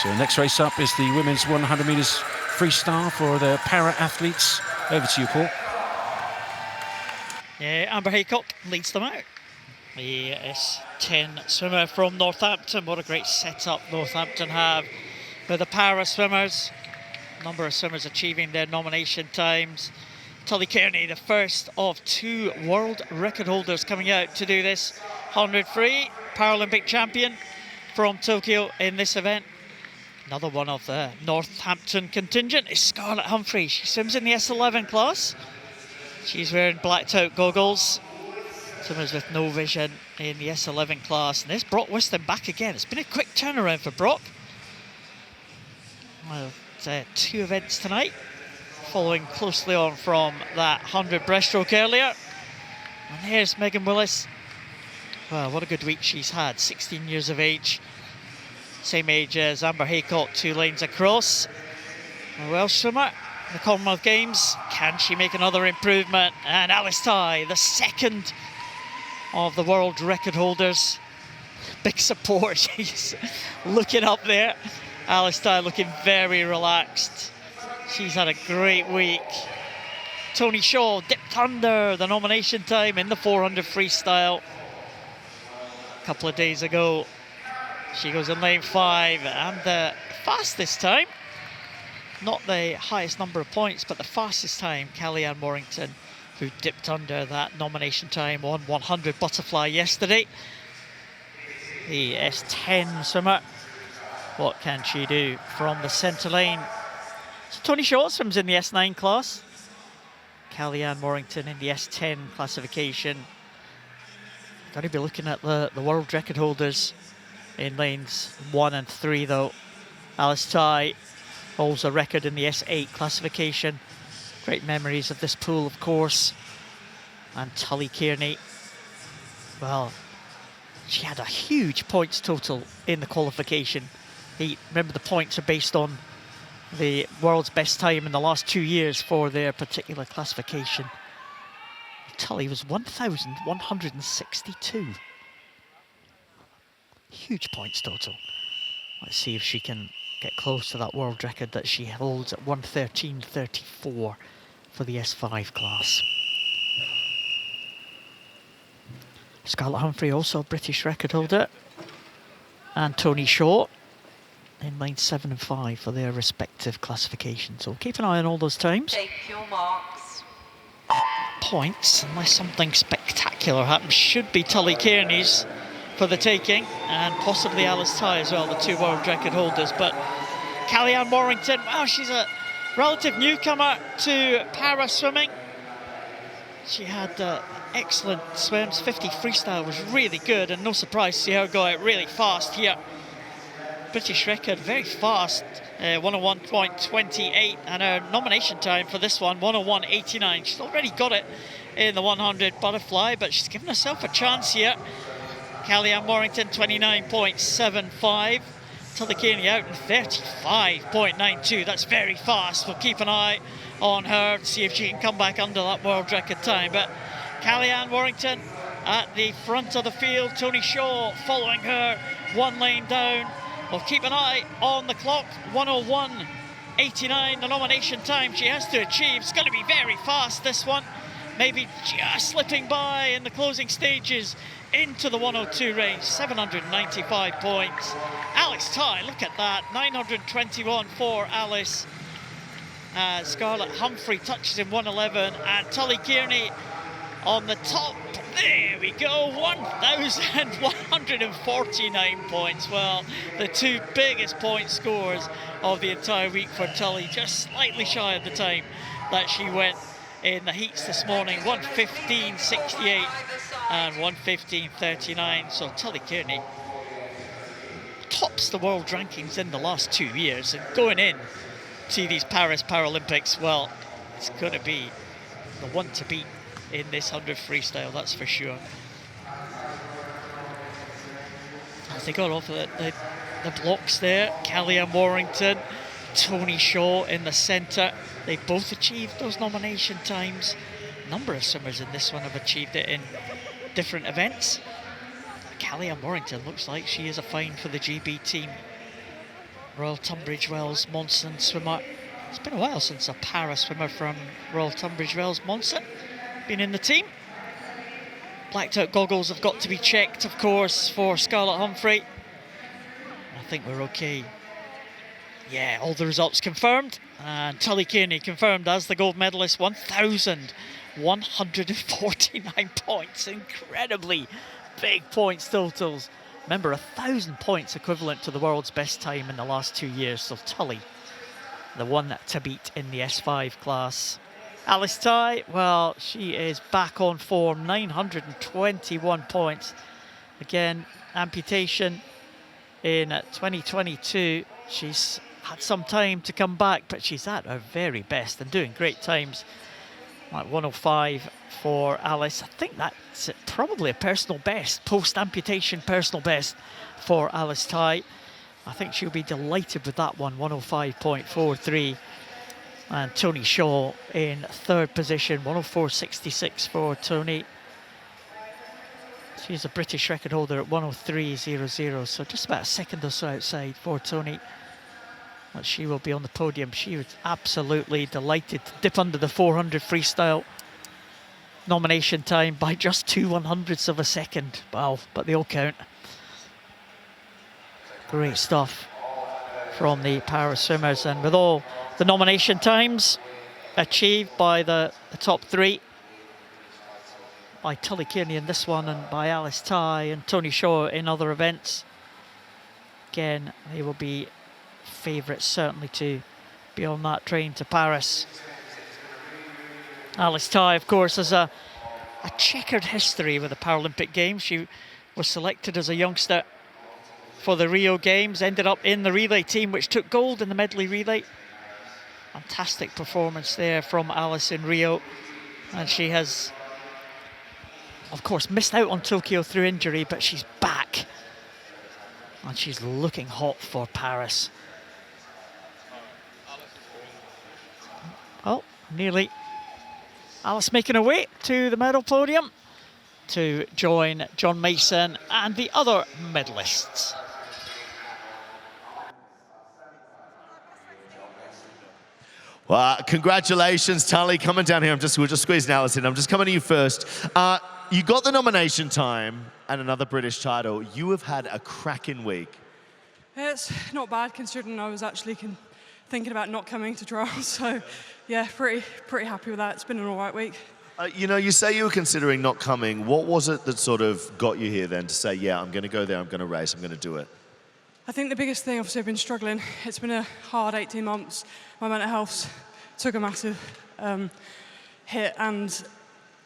So next race up is the women's 100 meters freestyle for the para athletes. Over to you, Paul. Yeah, Amber Haycock leads them out. The S10 swimmer from Northampton. What a great setup Northampton have for the para swimmers. A number of swimmers achieving their nomination times. Tully Kearney, the first of 2 world record holders coming out to do this 100 free. Paralympic champion from Tokyo in this event. Another one of the Northampton contingent is Scarlett Humphrey. She swims in the S11 class. She's wearing blacked out goggles. Swimmers with no vision in the S11 class. And there's Brock Whiston back again. It's been a quick turnaround for Brock. Well, it's 2 events tonight, following closely on from that 100 breaststroke earlier. And here's Megan Willis. Well, what a good week she's had. 16 years of age. Same age as Amber Haycock, 2 lanes across. A Welsh swimmer in the Commonwealth Games. Can she make another improvement? And Alice Ty, the second of the world record holders. Big support. She's looking up there. Alice Ty looking very relaxed. She's had a great week. Tony Shaw dipped under the nomination time in the 400 freestyle a couple of days ago. She goes in lane 5 and the fastest time, not the highest number of points, but the fastest time, Kellyanne Warrington, who dipped under that nomination time on 100 butterfly yesterday. The S10 swimmer, what can she do from the centre lane? So Tony Shaw swims in the S9 class. Kellyanne Warrington in the S10 classification. Got to be looking at the world record holders in lanes 1 and 3 though. Alice Ty holds a record in the S8 classification. Great memories of this pool, of course. And Tully Kearney, well, she had a huge points total in the qualification. Remember, the points are based on the world's best time in the last 2 years for their particular classification. Tully was 1,162. Huge points total. Let's see if she can get close to that world record that she holds at 113.34 for the S5 class. Scarlett Humphrey, also a British record holder, and Tony Shaw in lane 7 and 5 for their respective classifications. So keep an eye on all those times. Take your marks. Points, unless something spectacular happens, should be Tully Kearney's for the taking, and possibly Alice Ty as well, the 2 world record holders. But Kellyanne Warrington, wow, she's a relative newcomer to para swimming. She had excellent swims. 50 freestyle was really good, and no surprise to see her go out really fast here. British record, very fast, 101.28, and her nomination time for this one, 101.89. She's already got it in the 100 butterfly, but she's given herself a chance here. Kellyanne Warrington, 29.75. Tully Kearney out in 35.92. That's very fast. We'll keep an eye on her to see if she can come back under that world record time. But Kellyanne Warrington at the front of the field. Tony Shaw following her 1 lane down. We'll keep an eye on the clock. 101.89, the nomination time she has to achieve. It's going to be very fast, this one. Maybe just slipping by in the closing stages into the 102 range. 795 points. Alice Ty, look at that. 921 for Alice. Scarlett Humphrey touches in 111, and Tully Kearney on the top. There we go, 1,149 points. Well, the 2 biggest point scores of the entire week for Tully, just slightly shy of the time that she went in the heats this morning. 1:15.68 and 1:15.39. So Tully Kearney tops the world rankings in the last 2 years, and going in to these Paris Paralympics, well, it's going to be the one to beat in this 100 freestyle, that's for sure. As they got off the blocks there, Kellyanne Warrington, Tony Shaw in the centre. They both achieved those nomination times. A number of swimmers in this one have achieved it in different events. Kellyanne Warrington looks like she is a find for the GB team. Royal Tunbridge Wells Monson swimmer. It's been a while since a para swimmer from Royal Tunbridge Wells Monson been in the team. Blacked out goggles have got to be checked, of course, for Scarlett Humphrey. I think we're okay. Yeah, all the results confirmed. And Tully Kearney confirmed as the gold medalist, 1,149 points. Incredibly big points totals. Remember, 1,000 points equivalent to the world's best time in the last 2 years. So Tully, the one to beat in the S5 class. Alice Ty, well, she is back on form, 921 points. Again, amputation in 2022. She's had some time to come back, but she's at her very best and doing great times. Like 105 for Alice. I think that's probably a personal best, post-amputation personal best for Alice Ty. I think she'll be delighted with that one, 105.43. And Tony Shaw in third position, 104.66 for Tony. She's a British record holder at 103.00, so just about a second or so outside for Tony. But she will be on the podium. She was absolutely delighted to dip under the 400 freestyle nomination time by just 2/100ths of a second. Wow, but they all count. Great stuff from the para swimmers, and with all the nomination times achieved by the top three, by Tully Kearney in this one and by Alice Ty and Tony Shaw in other events, again, they will be favourites certainly to be on that train to Paris. Alice Ty, of course, has a checkered history with the Paralympic Games. She was selected as a youngster for the Rio Games, ended up in the relay team, which took gold in the medley relay. Fantastic performance there from Alice in Rio. And she has, of course, missed out on Tokyo through injury, but she's back. And she's looking hot for Paris. Oh, nearly. Alice making her way to the medal podium to join John Mason and the other medalists. Well, congratulations, Tully, coming down here. We're just squeezing Alice in. I'm just coming to you first. You got the nomination time and another British title. You have had a cracking week. It's not bad considering I was actually thinking about not coming to trials. So, yeah, pretty happy with that. It's been an all right week. You know, you say you were considering not coming. What was it that sort of got you here then to say, yeah, I'm going to go there, I'm going to race, I'm going to do it? I think the biggest thing, obviously, I've been struggling. It's been a hard 18 months. My mental health took a massive hit, and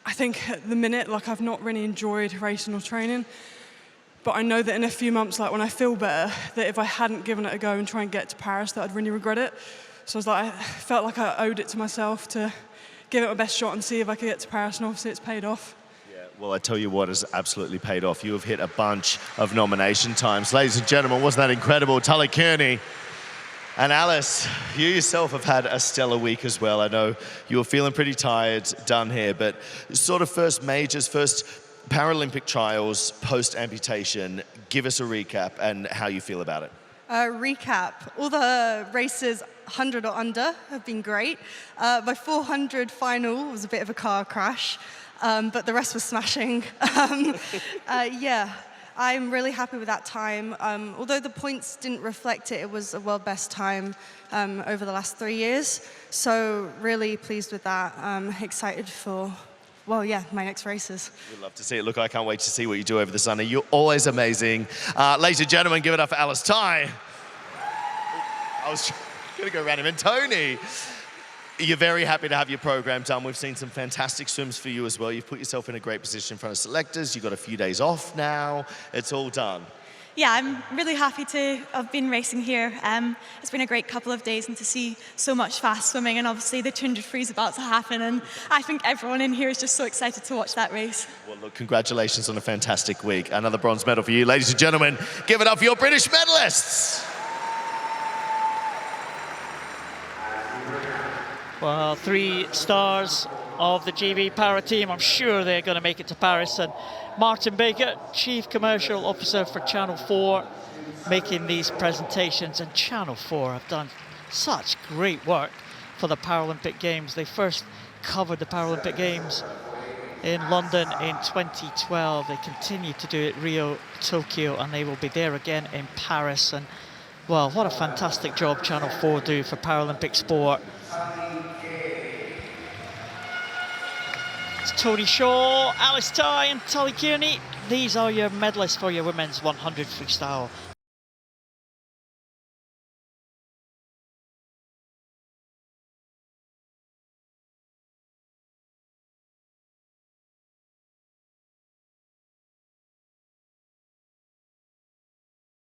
I think at the minute, like, I've not really enjoyed racing or training. But I know that in a few months, like, when I feel better, that if I hadn't given it a go and try and get to Paris, that I'd really regret it. So I felt like I owed it to myself to give it my best shot and see if I could get to Paris, and obviously it's paid off. Well, I tell you what has absolutely paid off. You have hit a bunch of nomination times. Ladies and gentlemen, wasn't that incredible? Tully Kearney and Alice, you yourself have had a stellar week as well. I know you were feeling pretty tired, done here, but sort of first majors, first Paralympic trials, post-amputation. Give us a recap and how you feel about it. Recap. All the races 100 or under have been great. My 400 final was a bit of a car crash. But the rest was smashing. Yeah, I'm really happy with that time. Although the points didn't reflect it, it was a world best time over the last 3 years. So really pleased with that. Excited for, well, yeah, my next races. We'd love to see it. Look, I can't wait to see what you do over the summer. You're always amazing. Ladies and gentlemen, give it up for Alice Ty. I was going to go random. And Tony. You're very happy to have your program done. We've seen some fantastic swims for you as well. You've put yourself in a great position in front of selectors. You've got a few days off now. It's all done. Yeah, I'm really happy to have been racing here. It's been a great couple of days and to see so much fast swimming, and obviously the 200 free is about to happen, and I think everyone in here is just so excited to watch that race. Well, look, congratulations on a fantastic week. Another bronze medal for you. Ladies and gentlemen, give it up for your British medalists. Well, 3 stars of the GB Para team. I'm sure they're going to make it to Paris. And Martin Baker, Chief Commercial Officer for Channel 4, making these presentations. And Channel 4 have done such great work for the Paralympic Games. They first covered the Paralympic Games in London in 2012. They continue to do it Rio, Tokyo, and they will be there again in Paris. And well, what a fantastic job Channel 4 do for Paralympic sport. It's Tony Shaw, Alice Ty and Tully Kearney. These are your medalists for your women's 100 freestyle